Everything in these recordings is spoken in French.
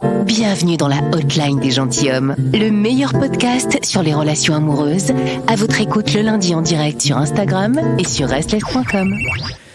Bienvenue dans la Hotline des Gentilshommes, le meilleur podcast sur les relations amoureuses. À votre écoute le lundi en direct sur Instagram et sur restless.com.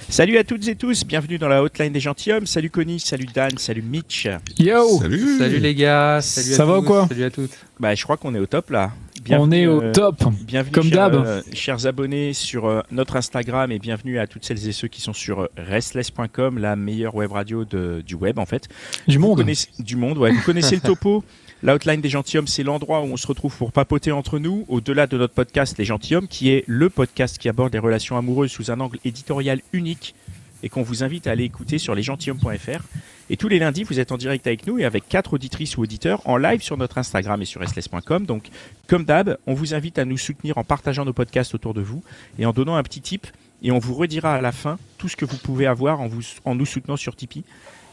Salut à toutes et tous, bienvenue dans la Hotline des Gentilshommes. Salut Connie, salut Dan, salut Mitch. Yo. Salut les gars, salut à Ça tous, va ou quoi? salut à toutes. Bah, je crois qu'on est au top là. On est au top, bienvenue comme d'hab. Chers abonnés sur notre Instagram et bienvenue à toutes celles et ceux qui sont sur restless.com, la meilleure web radio du web en fait. Du monde. Du monde, ouais. Vous connaissez le topo. La Hotline des Gentilshommes, c'est l'endroit où on se retrouve pour papoter entre nous, au-delà de notre podcast Les Gentilshommes, qui est le podcast qui aborde les relations amoureuses sous un angle éditorial unique et qu'on vous invite à aller écouter sur lesgentilhommes.fr. Et tous les lundis, vous êtes en direct avec nous et avec 4 auditrices ou auditeurs en live sur notre Instagram et sur restless.com. Donc, comme d'hab, on vous invite à nous soutenir en partageant nos podcasts autour de vous et en donnant un petit tip. Et on vous redira à la fin tout ce que vous pouvez avoir en nous soutenant sur Tipeee.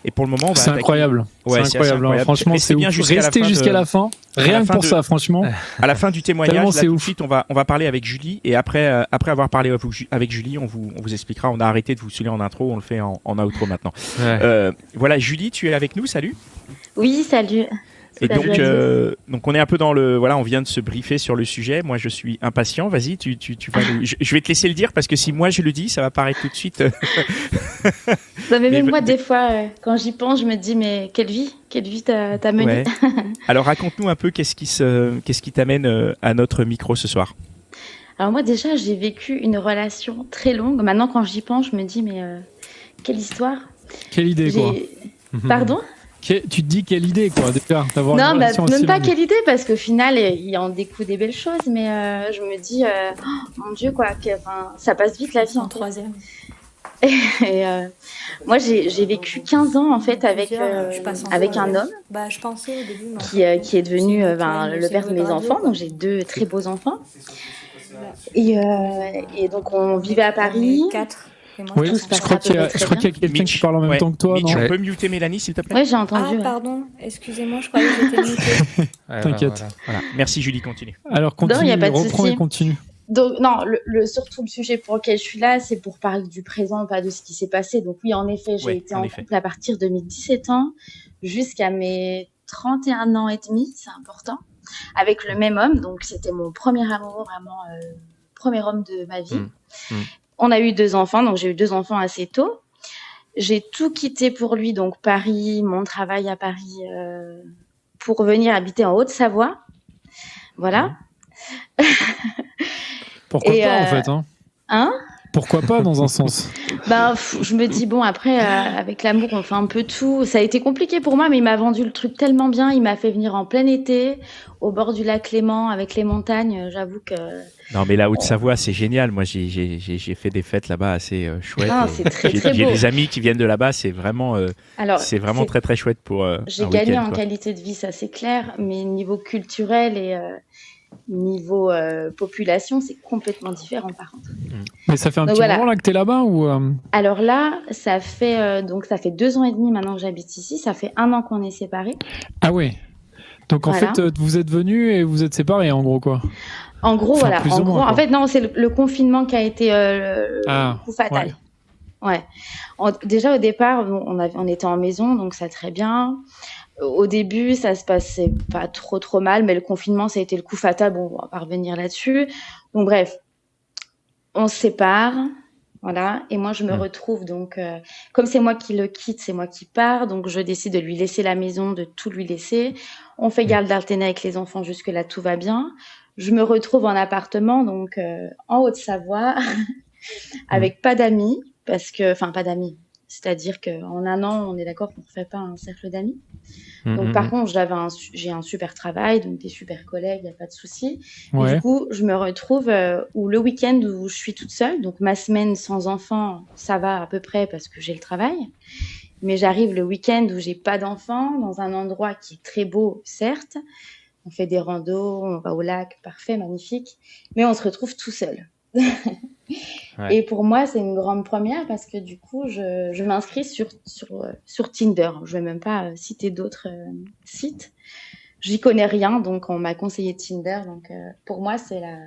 Et pour le moment, on va c'est incroyable. Ouais, c'est incroyable. Franchement, c'est bien ouf. Restez jusqu'à la fin. Rien que pour ça, franchement. À la fin du témoignage, Tellement là, c'est tout de ouf. suite, on va parler avec Julie. Et après avoir parlé avec Julie, on vous expliquera. On a arrêté de vous saouler en intro, on le fait en outro maintenant. Ouais. Voilà, Julie, tu es avec nous, salut. Oui, salut. Et Salut. donc on est un peu dans le... Voilà, on vient de se briefer sur le sujet. Moi, je suis impatient. Vas-y, tu vas je vais te laisser le dire parce que si moi je le dis, ça va paraître tout de suite... Non, mais même moi, des fois, quand j'y pense, je me dis, mais quelle vie t'as menée. Ouais. Alors, raconte-nous un peu qu'est-ce qui t'amène à notre micro ce soir. Alors moi, déjà, j'ai vécu une relation très longue. Maintenant, quand j'y pense, je me dis, mais quelle histoire. Quelle idée, quoi. Pardon? Tu te dis quelle idée, quoi, déjà, d'avoir Non, une relation même aussi pas longue. quelle idée, parce qu'au final, il en découle des belles choses, mais je me dis, oh, mon Dieu, quoi, ça passe vite la vie en troisième. Et moi, j'ai vécu 15 ans en fait avec un homme Je pensais au début, qui est devenu le père de mes enfants. Donc j'ai 2 très beaux enfants. Et donc on vivait à Paris. 4. Oui, Tout se je passe crois à peu qu'il y a près très quelqu'un qui parle en même Ouais. temps que toi, Mitch, non? on peut muter Mélanie, s'il te plaît? Oui, j'ai entendu. ouais. Pardon, excusez-moi, je croyais que j'étais mutée. T'inquiète. Voilà. Merci Julie, continue. Alors, Non, continue, y a pas de reprends souci. et continue. Donc non, surtout le sujet pour lequel je suis là, c'est pour parler du présent, pas de ce qui s'est passé. Donc oui, en effet, j'ai été en couple à partir de mes 17 ans jusqu'à mes 31 ans et demi, c'est important, avec le même homme. Donc c'était mon premier amour, vraiment premier homme de ma vie. On a eu 2 enfants, donc j'ai eu 2 enfants assez tôt. J'ai tout quitté pour lui, donc Paris, mon travail à Paris, pour venir habiter en Haute-Savoie. Voilà. Pourquoi pas, en fait, hein? Hein? Pourquoi pas, dans un sens? Je me dis, bon, après, avec l'amour, on fait un peu tout. Ça a été compliqué pour moi, mais il m'a vendu le truc tellement bien. Il m'a fait venir en plein été, au bord du lac Léman, avec les montagnes. J'avoue que... Non, mais la Haute-Savoie, c'est génial. Moi, j'ai fait des fêtes là-bas assez chouettes. Ah, c'est très, très beau. J'ai des amis qui viennent de là-bas. C'est vraiment, Alors, très, très chouette pour j'ai un gagné week-end, en quoi. qualité de vie, ça c'est clair. Mais niveau culturel et niveau population, c'est complètement différent, par contre. Mais ça fait un Donc, petit voilà. moment là que t'es là-bas ou Alors là, ça fait 2 ans et demi maintenant que j'habite ici. Ça fait 1 an qu'on est séparés. Ah ouais. Donc en Voilà. fait, vous êtes venus et vous êtes séparés, en gros, quoi. En gros, Enfin, voilà. plus En ou moins, gros, quoi. en fait, non, c'est le confinement qui a été le coup fatal. Ouais. Déjà au départ, on était en maison, donc ça très bien. Au début, ça se passait pas trop mal, mais le confinement, ça a été le coup fatal. Bon, on va pas revenir là-dessus. Donc bref, on se sépare, voilà. Et moi, je me retrouve donc, comme c'est moi qui le quitte, c'est moi qui pars, donc je décide de lui laisser la maison, de tout lui laisser. On fait garde alternée avec les enfants, jusque là tout va bien. Je me retrouve en appartement, donc en Haute-Savoie, avec pas d'amis, pas d'amis. C'est-à-dire qu'en 1 an, on est d'accord qu'on ne refait pas un cercle d'amis. Donc, par contre, j'ai un super travail, donc des super collègues, il n'y a pas de souci. Ouais. Et du coup, je me retrouve le week-end où je suis toute seule. Donc, ma semaine sans enfants, ça va à peu près parce que j'ai le travail. Mais j'arrive le week-end où j'ai pas d'enfants, dans un endroit qui est très beau, certes. On fait des randos, on va au lac, parfait, magnifique. Mais on se retrouve tout seul. Ouais. Et pour moi, c'est une grande première parce que du coup, je m'inscris sur Tinder. Je vais même pas citer d'autres sites. J'y connais rien, donc on m'a conseillé Tinder. Donc pour moi, c'est la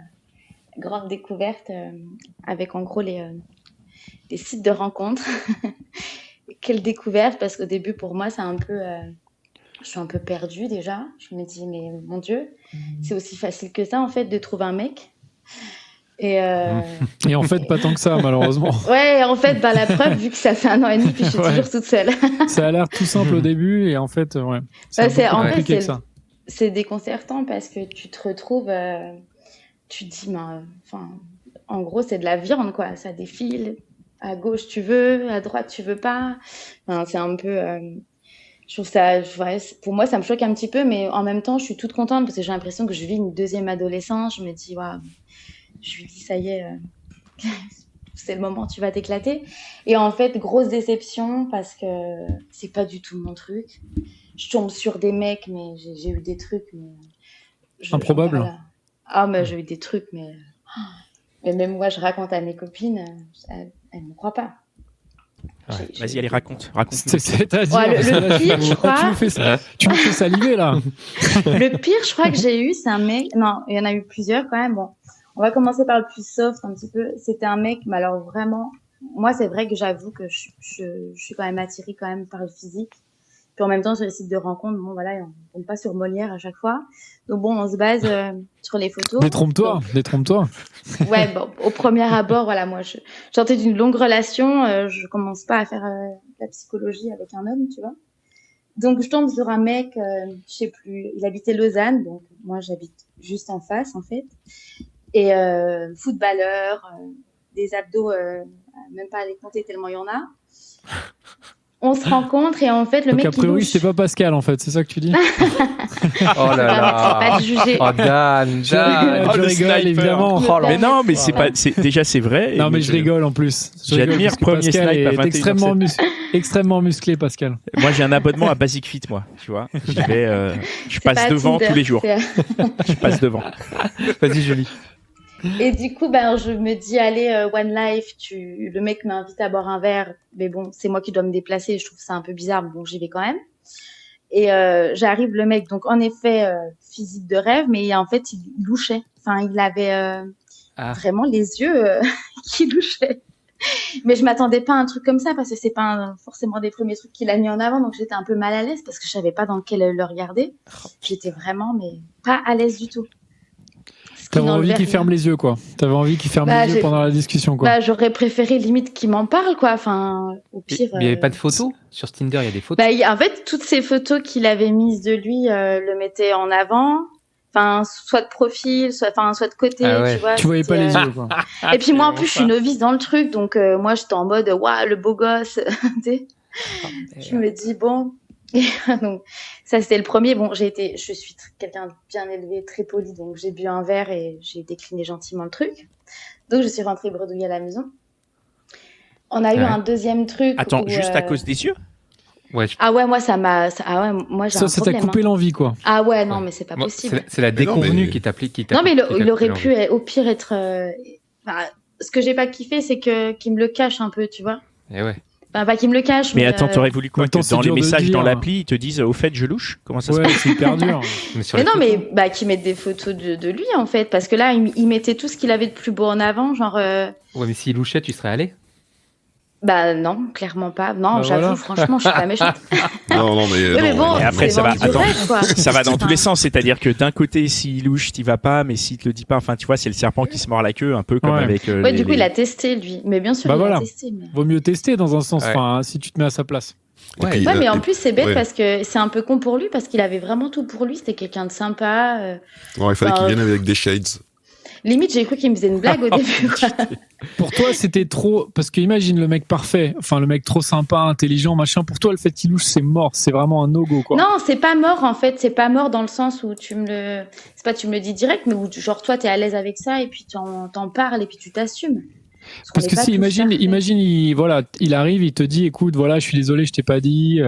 grande découverte avec en gros les sites de rencontres. Quelle découverte, parce qu'au début, pour moi, c'est un peu je suis un peu perdue déjà. Je me dis, mais mon Dieu, c'est aussi facile que ça, en fait, de trouver un mec. Et en fait, pas tant que ça, malheureusement. Ouais, en fait, la preuve, vu que ça fait 1 an et demi, puis je suis toujours toute seule. Ça a l'air tout simple au début, et en fait, c'est en compliqué fait, que ça. c'est déconcertant parce que tu te retrouves, tu te dis, en gros, c'est de la viande, quoi. Ça défile. À gauche, tu veux, à droite, tu veux pas. C'est un peu. Je trouve ça, pour moi, ça me choque un petit peu, mais en même temps, je suis toute contente parce que j'ai l'impression que je vis une deuxième adolescence. Je me dis, waouh. Je lui dis, ça y est, c'est le moment, tu vas t'éclater. Et en fait, grosse déception parce que c'est pas du tout mon truc. Je tombe sur des mecs, mais j'ai eu des trucs. Improbable. Mais j'ai eu des trucs, mais même moi, je raconte à mes copines, elles ne me croient pas. Ouais. Vas-y, allez, raconte-nous. C'est-à-dire, le pire, je crois. Tu me fais saliver, là. Le pire, je crois que j'ai eu, c'est un mec. Non, il y en a eu plusieurs quand même. Bon. On va commencer par le plus soft un petit peu. C'était un mec, mais alors vraiment, moi c'est vrai que j'avoue que je suis quand même attirée quand même par le physique. Puis en même temps sur les sites de rencontres, bon voilà, on tombe pas sur Molière à chaque fois. Donc bon, on se base sur les photos. Détrompe-toi. Ouais, bon, au premier abord, voilà, moi je sortais d'une longue relation, je commence pas à faire la psychologie avec un homme, tu vois. Donc je tombe sur un mec, je sais plus, il habitait Lausanne, donc moi j'habite juste en face en fait. Et footballeur, des abdos, même pas à les compter tellement il y en a. On se rencontre et en fait le donc mec a priori c'est pas Pascal en fait, c'est ça que tu dis? Oh là là, pas de juger. Oh Dan, je rigole évidemment. Oh, mais non, mais déjà c'est vrai. Non mais je rigole en plus. J'admire premier Pascal snipe à extrêmement musclé Pascal. Moi j'ai un abonnement à Basic Fit, moi, tu vois. J'y vais, je passe devant tous les jours. Je passe devant. Vas-y Julie. Et du coup, je me dis, allez, One Life, le mec m'invite à boire un verre, mais bon, c'est moi qui dois me déplacer, je trouve ça un peu bizarre, mais bon, j'y vais quand même. Et j'arrive, le mec, donc en effet, physique de rêve, mais en fait, il louchait. Enfin, il avait vraiment les yeux qui louchaient. Mais je m'attendais pas à un truc comme ça, parce que c'est pas forcément des premiers trucs qu'il a mis en avant, donc j'étais un peu mal à l'aise, parce que je savais pas dans quel le regarder. J'étais vraiment, mais pas à l'aise du tout. T'avais envie qu'il ferme les yeux, quoi. T'avais envie qu'il ferme les yeux pendant la discussion, quoi. J'aurais préféré limite qu'il m'en parle, quoi. Enfin, au pire. Mais il n'y avait pas de photos sur Tinder, il y a des photos. En fait, toutes ces photos qu'il avait mises de lui le mettaient en avant. Enfin, soit de profil, soit de côté, tu vois. Tu voyais pas les yeux, quoi. Et puis moi, en plus, je suis novice dans le truc, donc moi, j'étais en mode, waouh, le beau gosse. Je me dis, bon. Donc, ça c'était le premier. Bon, je suis quelqu'un de bien élevé, très poli, donc j'ai bu un verre et j'ai décliné gentiment le truc. Donc je suis rentrée bredouiller à la maison. On a eu un deuxième truc. Attends, juste à cause des yeux? Ouais. Ah ouais, moi ça m'a. Ah ouais, moi j'ai un problème. Ça t'a coupé l'envie, quoi. Ah ouais, non, mais c'est pas possible. C'est la déconvenue qui t'applique. Non, mais il aurait pu, au pire, être. Ce que j'ai pas kiffé, c'est qu'il me le cache un peu, tu vois. Et ouais. Pas qu'il me le cache. Mais attends, t'aurais voulu quoi? Que dans les messages dans l'appli, ils te disent au fait je louche? Comment ça se passe? C'est hyper dur. Mais non, mais qu'ils mettent des photos de lui en fait, parce que là il mettait tout ce qu'il avait de plus beau en avant, genre. Ouais, mais s'il louchait, tu serais allé? Non, clairement pas. Non, j'avoue, franchement, je suis pas méchante. Non, mais bon, et après ça va. Attends, ça va dans tous les sens, c'est-à-dire que d'un côté, s'il louche, t'y vas pas, mais s'il te le dit pas, enfin, tu vois, c'est le serpent qui se mord la queue, un peu comme avec. Du coup, il a testé lui, mais bien sûr, il a testé. Mais... Vaut mieux tester dans un sens, enfin, si tu te mets à sa place. Ouais, mais en plus c'est bête parce que c'est un peu con pour lui parce qu'il avait vraiment tout pour lui. C'était quelqu'un de sympa. Il fallait qu'il vienne avec des shades. Limite, j'ai cru qu'il me faisait une blague au début. Quoi. Pour toi, c'était trop. Parce que imagine le mec parfait, enfin le mec trop sympa, intelligent, machin. Pour toi, le fait qu'il louche, c'est mort. C'est vraiment un no-go, quoi. Non, c'est pas mort en fait. C'est pas mort dans le sens où tu me le dis direct, mais où genre toi, t'es à l'aise avec ça et puis t'en parles et puis tu t'assumes. Parce que si, imagine, il arrive, il te dit, écoute, voilà, je suis désolé, je t'ai pas dit.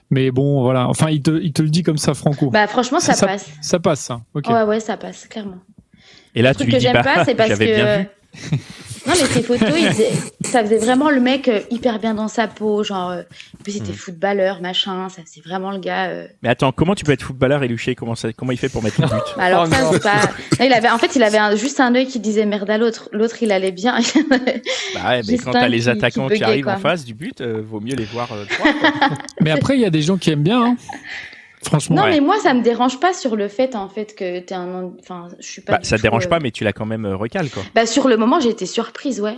Mais bon, voilà. Enfin, il te le dit comme ça, franco. Franchement, ça passe. Ça passe, ça. Ok. Ouais, ça passe, clairement. Et là, tu lui dis j'aime pas, c'est parce j'avais bien vu. Non, mais ces photos, ça faisait vraiment le mec hyper bien dans sa peau, genre. Puis c'était footballeur, machin, ça c'est vraiment le gars. Mais attends, comment tu peux être footballeur et loucher? Comment il fait pour mettre le but? Alors ça, c'est pas. Non, il avait juste un œil qui disait merde à l'autre. L'autre, il allait bien. Mais quand t'as les attaquants qui arrivent en face du but, vaut mieux les voir droit. Mais après, il y a des gens qui aiment bien. Hein. Franchement. Non, mais moi, ça me dérange pas sur le fait, en fait, que t'es un. Enfin, je suis pas. Bah, du ça te tout, dérange pas, mais tu l'as quand même recalé, quoi. Bah, sur le moment, j'ai été surprise, ouais.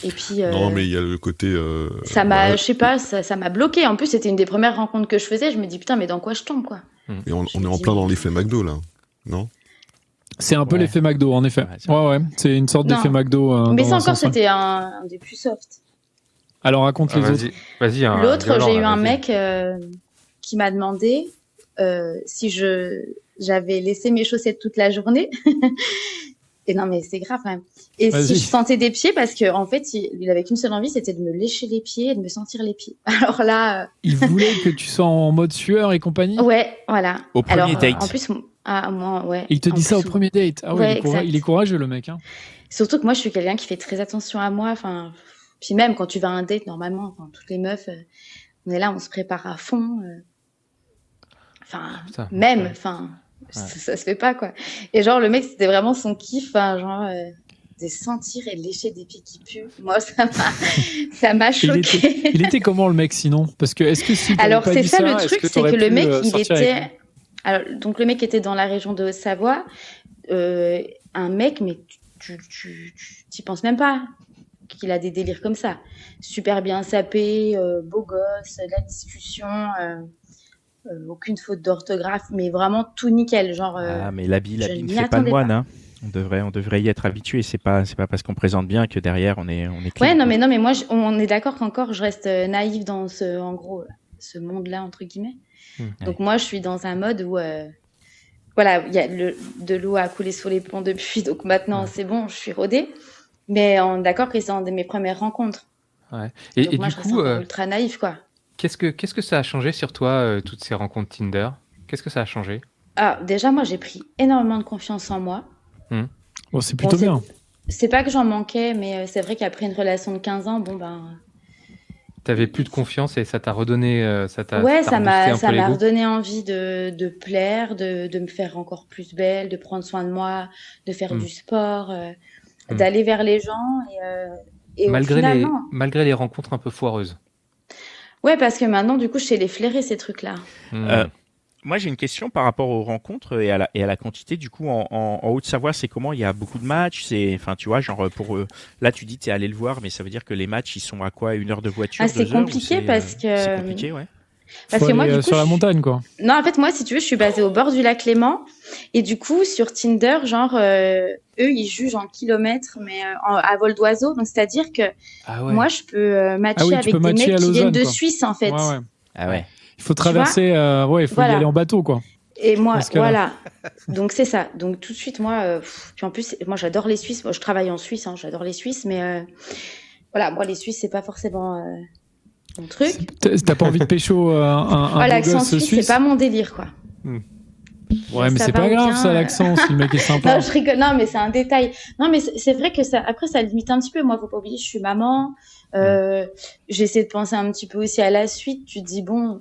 Et puis. Non, mais il y a le côté. Ça m'a, je sais pas, ça m'a bloqué. En plus, c'était une des premières rencontres que je faisais. Je me dis, putain, mais dans quoi je tombe, quoi. Et on Je est me en dis, plein mais- dans l'effet McDo, là. Non? C'est un peu Ouais. l'effet McDo, en effet. Ouais, c'est vrai. Ouais. C'est une sorte Non. d'effet McDo. Mais dans ça un encore, sens, ouais. c'était un des plus soft. Alors, raconte les autres. Vas-y. L'autre, violent, j'ai eu là, un vas-y. mec qui m'a demandé si j'avais laissé mes chaussettes toute la journée. Et non, mais c'est grave quand même. Et Vas-y. si je sentais des pieds, parce qu'en fait, il avait qu'une seule envie, c'était de me lécher les pieds et de me sentir les pieds. Alors là, Il voulait que tu sois en mode sueur et compagnie. ouais, voilà. Au premier Alors, date. en plus, moi, ouais. Et il te en dit ça au plus, premier date. Ah ouais, Ouais, exact. il est courageux, le mec. Hein. Surtout que moi, je suis quelqu'un qui fait très attention à moi. Enfin, puis même quand tu vas à un date, normalement, enfin, toutes les meufs, on est là, on se prépare à fond. Enfin, Putain, même, ouais. enfin, ça se fait pas, quoi. Et genre, le mec, c'était vraiment son kiff, hein, genre, de sentir et lécher des pieds qui puent. Moi, ça m'a choqué. Il était comment, le mec, sinon? Parce que, est-ce que si t'avais Alors, pas c'est dit ça le est-ce truc, c'est t'aurais que le pu, mec, il sortir avec lui? était. Alors, donc, le mec était dans la région de Haute-Savoie. Un mec, mais tu t'y penses même pas qu'il a des délires comme ça. Super bien sapé, beau gosse, la discussion, aucune faute d'orthographe, mais vraiment tout nickel. Genre, Ah, mais l'habit je ne n'y fait pas attendais le moine, pas. hein. On devrait y être habitué. C'est pas parce qu'on présente bien que derrière on est clean, Ouais, quoi. non, mais moi, on est d'accord qu'encore, je reste naïve dans en gros, ce monde-là, entre guillemets. Donc, moi, je suis dans un mode où, voilà, il y a de l'eau à couler sur les ponts depuis, donc maintenant, c'est bon, je suis rodée. Mais on est d'accord que c'est une de mes premières rencontres. Ouais. Donc, Et moi, du je reste coup, encore ultra naïve, quoi. qu'est-ce que ça a changé sur toi, toutes ces rencontres Tinder? Qu'est-ce que ça a changé? Ah, déjà, moi, j'ai pris énormément de confiance en moi. Bon, c'est plutôt bien. C'est pas que j'en manquais, mais c'est vrai qu'après une relation de 15 ans, bon, ben. T'avais plus de confiance et ça t'a redonné, Ouais, ça ça t'a m'a reboosté un peu l'ego. redonné envie de plaire, de me faire encore plus belle, de prendre soin de moi, de faire du sport, d'aller vers les gens. Et au final, non. Malgré les rencontres un peu foireuses. Ouais, parce que maintenant, du coup, je sais les flairer, ces trucs-là. Moi, j'ai une question par rapport aux rencontres et à la quantité. Du coup, en Haute-Savoie, c'est comment? Il y a beaucoup de matchs. Enfin, tu vois, genre là, tu dis t'es allé le voir, mais ça veut dire que les matchs, ils sont à quoi? 1 heure de voiture, Ah, c'est 2 heures, ou compliqué parce que. c'est compliqué, ouais. Parce que moi, du coup, sur la montagne, quoi. Non, en fait, moi, si tu veux, je suis basée au bord du lac Léman. Et du coup, sur Tinder, genre, eux, ils jugent en kilomètres, mais à vol d'oiseau. Donc, c'est-à-dire que moi, je peux matcher tu avec peux des matcher mecs à qui Lausanne, viennent de quoi. Suisse, en fait. Ouais. Ah ouais. Il faut traverser, il faut y aller en bateau, quoi. Et moi, Dans ce cas-là. voilà. Donc, c'est ça. Donc, tout de suite, moi, puis en plus, moi, j'adore les Suisses. Moi, je travaille en Suisse, hein, j'adore les Suisses, mais voilà, moi, les Suisses, c'est pas forcément mon truc. T'as pas envie de pécho un beau l'accent gosse suisse, c'est pas mon délire, quoi. Ouais, mais Ça c'est va pas ou grave, bien, ça, l'accent, si le mec est sympa. Non, je rigole. Non, mais c'est un détail. Non, mais c'est vrai que ça, après, ça limite un petit peu. Moi, faut pas oublier, je suis maman. J'essaie de penser un petit peu aussi à la suite. Tu te dis, bon,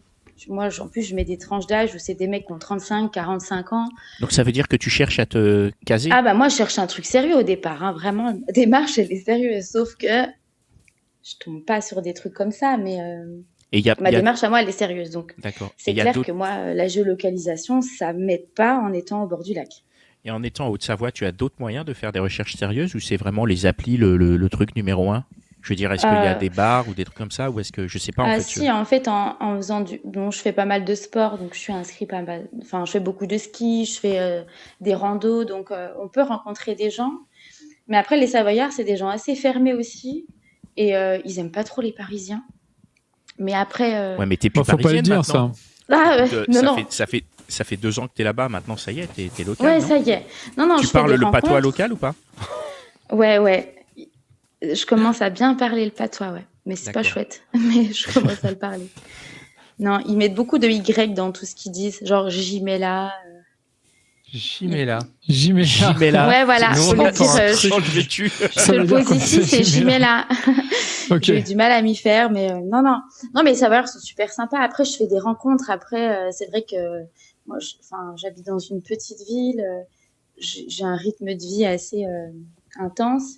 moi, en plus, je mets des tranches d'âge où c'est des mecs qui ont 35, 45 ans. Donc, ça veut dire que tu cherches à te caser? Ah, bah, moi, je cherche un truc sérieux au départ, hein, vraiment. La démarche, elle est sérieuse. Sauf que je tombe pas sur des trucs comme ça, mais ma démarche à moi, elle est sérieuse. Donc, c'est clair que moi, la géolocalisation, ça m'aide pas en étant au bord du lac. Et en étant en Haute-Savoie, tu as d'autres moyens de faire des recherches sérieuses ou c'est vraiment les applis le truc numéro 1? Je veux dire, est-ce qu'il y a des bars ou des trucs comme ça ou est-ce que je sais pas en fait? Si, en fait, en faisant bon, je fais pas mal de sport, donc je suis inscrite pas mal. Enfin, je fais beaucoup de ski, je fais des randos, donc on peut rencontrer des gens. Mais après, les Savoyards, c'est des gens assez fermés aussi et ils aiment pas trop les Parisiens. Mais après. Ouais, mais t'es plus faut pas le dire, maintenant. ça. Non. Ça fait 2 ans que t'es là-bas. Maintenant, ça y est, t'es local. Ouais, non? ça y est. Non, tu je fais parles des le rencontres. patois local ou pas? Ouais. Je commence à bien parler le patois, ouais. Mais c'est pas chouette. Mais je commence à le parler. Non, ils mettent beaucoup de Y dans tout ce qu'ils disent. Genre, j'y mets là. Jimela. Ouais, voilà. Nous, on attend un truc je le pose ici, c'est Jimela. J'ai eu du mal à m'y faire, mais non. Non, mais ça va, c'est super sympa. Après, je fais des rencontres. Après, c'est vrai que moi, j'habite dans une petite ville. J'ai un rythme de vie assez intense.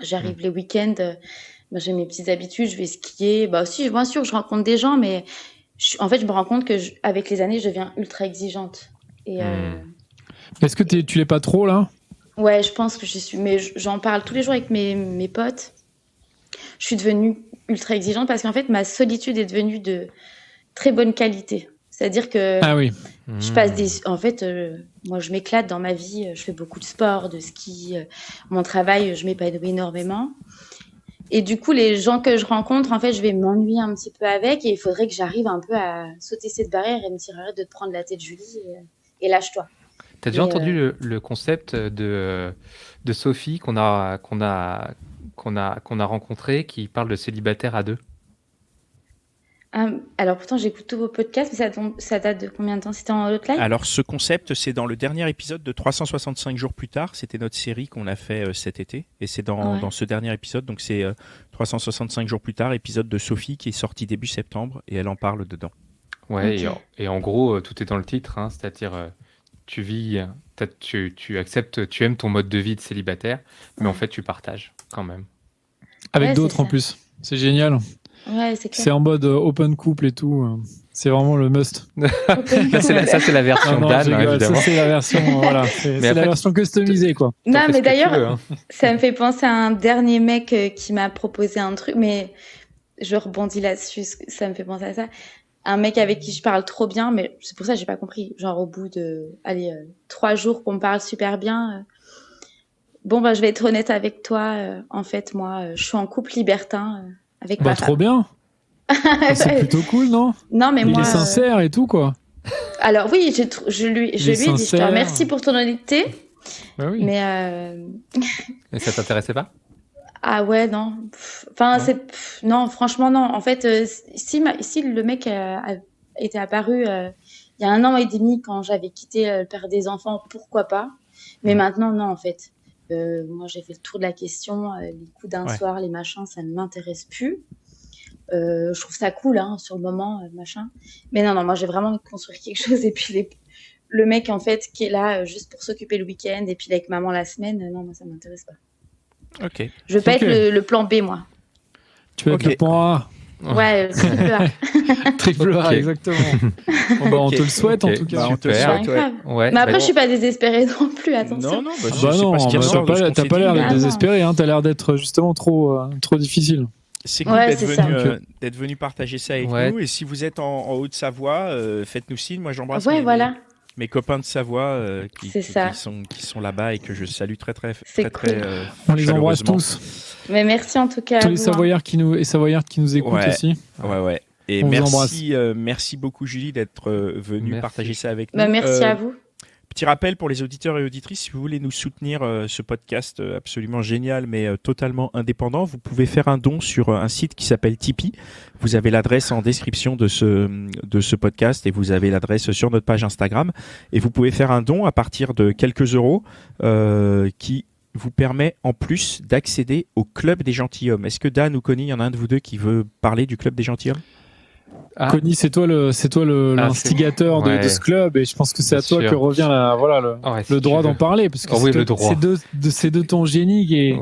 J'arrive les week-ends. J'ai mes petites habitudes. Je vais skier. Bah aussi, bien sûr, je rencontre des gens, mais en fait, je me rends compte que avec les années, je deviens ultra exigeante. Et, Est-ce que tu l'es pas trop là ? Ouais, je pense que je suis. Mais j'en parle tous les jours avec mes potes. Je suis devenue ultra exigeante parce qu'en fait, ma solitude est devenue de très bonne qualité. C'est-à-dire que je passe En fait, moi, je m'éclate dans ma vie. Je fais beaucoup de sport, de ski. Mon travail, je m'épanouis énormément. Et du coup, les gens que je rencontre, en fait, je vais m'ennuyer un petit peu avec. Et il faudrait que j'arrive un peu à sauter cette barrière et me dire arrête de te prendre la tête, Julie, et lâche-toi. T'as déjà entendu le concept de Sophie qu'on a rencontré, qui parle de célibataire à deux? Alors pourtant j'écoute tous vos podcasts, mais ça date de combien de temps? C'était en Outline? Alors ce concept, c'est dans le dernier épisode de 365 jours plus tard. C'était notre série qu'on a fait cet été, et c'est dans ce dernier épisode. Donc c'est 365 jours plus tard, épisode de Sophie qui est sorti début septembre, et elle en parle dedans. Ouais, okay. Et en gros tout est dans le titre, hein, c'est-à-dire tu vis, tu acceptes, tu aimes ton mode de vie de célibataire, mais en fait tu partages quand même. Avec d'autres en plus, c'est génial. Ouais, c'est clair. C'est en mode open couple et tout. C'est vraiment le must. Ça, c'est la version d'Anne, évidemment. Ça, c'est la version, voilà. C'est la version customisée, quoi. Non, mais d'ailleurs, ça me fait penser à un dernier mec qui m'a proposé un truc, mais je rebondis là-dessus, ça me fait penser à ça. Un mec avec qui je parle trop bien, mais c'est pour ça que j'ai pas compris. Genre, au bout de 3 jours qu'on me parle super bien. Bon, je vais être honnête avec toi. En fait, moi, je suis en couple libertin. Avec ma femme. Trop bien. C'est plutôt cool, non? Non, mais moi. Il est sincère et tout, quoi. Alors oui, je lui ai dit, je te remercie pour ton honnêteté. Bah oui. Mais Et ça t'intéressait pas? Ah ouais, non. Enfin, non, franchement, non. En fait, si le mec était apparu il y a 1 an et demi quand j'avais quitté le père des enfants, pourquoi pas? Mais maintenant, non, en fait. Moi, j'ai fait le tour de la question. Les coups d'un soir, les machins, ça ne m'intéresse plus. Je trouve ça cool, hein, sur le moment, machin. Mais non, moi, j'ai vraiment envie de construire quelque chose. Et puis, le mec, en fait, qui est là juste pour s'occuper le week-end et puis avec maman la semaine, non, moi, ça ne m'intéresse pas. Ok. Je veux pas être le plan B, moi. Tu veux être le plan A. Ouais, triple A. Triple A, exactement. Bon, on te le souhaite, en tout cas. On te le souhaite, ouais. Mais après, je suis pas désespérée non plus, attention. Non, t'as pas l'air d'être désespérée, hein. T'as l'air d'être justement trop difficile. C'est cool d'être venu partager ça avec nous. Et si vous êtes en Haute-Savoie, faites-nous signe. Moi, j'embrasse mes copains de Savoie qui sont là-bas et que je salue très on les embrasse tous. Mais merci en tout cas. Tous les Savoyards qui nous écoutent aussi. Ouais. Et merci beaucoup Julie d'être venue partager ça avec nous. Merci à vous. Petit rappel pour les auditeurs et auditrices, si vous voulez nous soutenir ce podcast absolument génial mais totalement indépendant, vous pouvez faire un don sur un site qui s'appelle Tipeee. Vous avez l'adresse en description de ce podcast et vous avez l'adresse sur notre page Instagram. Et vous pouvez faire un don à partir de quelques euros qui vous permet en plus d'accéder au Club des Gentilshommes. Est-ce que Dan ou Connie, il y en a un de vous deux qui veut parler du Club des Gentilshommes? Connie, c'est toi l'instigateur de ce club, et je pense que c'est à toi que revient le droit d'en parler, parce que c'est de ton génie qui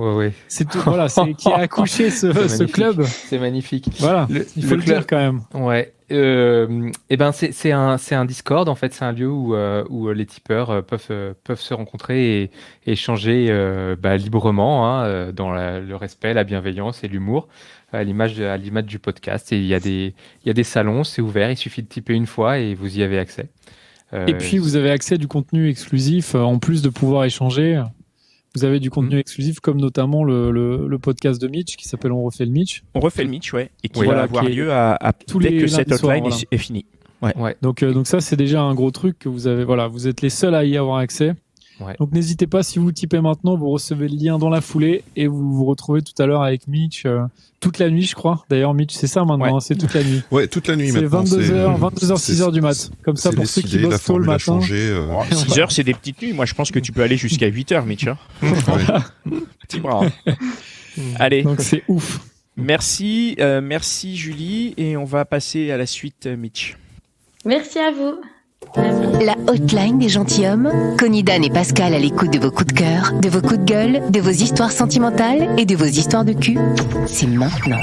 qui a accouché ce club. C'est magnifique. Voilà, il faut le dire quand même. Ouais. C'est un Discord, en fait, c'est un lieu où les tipeurs peuvent se rencontrer et échanger librement, hein, dans le respect, la bienveillance et l'humour, à l'image du podcast. Et il y a des salons, c'est ouvert, il suffit de tiper une fois et vous y avez accès. Et puis vous avez accès à du contenu exclusif, en plus de pouvoir échanger. Vous avez du contenu exclusif, comme notamment le podcast de Mitch qui s'appelle On refait le Mitch. On refait le Mitch, ouais, et qui va avoir lieu dès que cette hotline est finie. Ouais. Donc ça, c'est déjà un gros truc que vous avez. Voilà, vous êtes les seuls à y avoir accès. Ouais. Donc n'hésitez pas, si vous typez maintenant, vous recevez le lien dans la foulée et vous vous retrouvez tout à l'heure avec Mitch toute la nuit, je crois. D'ailleurs, Mitch, c'est ça maintenant, c'est toute la nuit. Ouais, toute la nuit maintenant. C'est 22h, 6h du mat. Comme ça, pour ceux qui bossent tôt le matin. 6h, c'est des petites nuits. Moi, je pense que tu peux aller jusqu'à 8h, Mitch. Hein. Petit bras. Allez. Donc c'est ouf. Merci Julie. Et on va passer à la suite, Mitch. Merci à vous. La hotline des gentilshommes. Connie, Dan et Pascal à l'écoute de vos coups de cœur, de vos coups de gueule, de vos histoires sentimentales et de vos histoires de cul. C'est maintenant.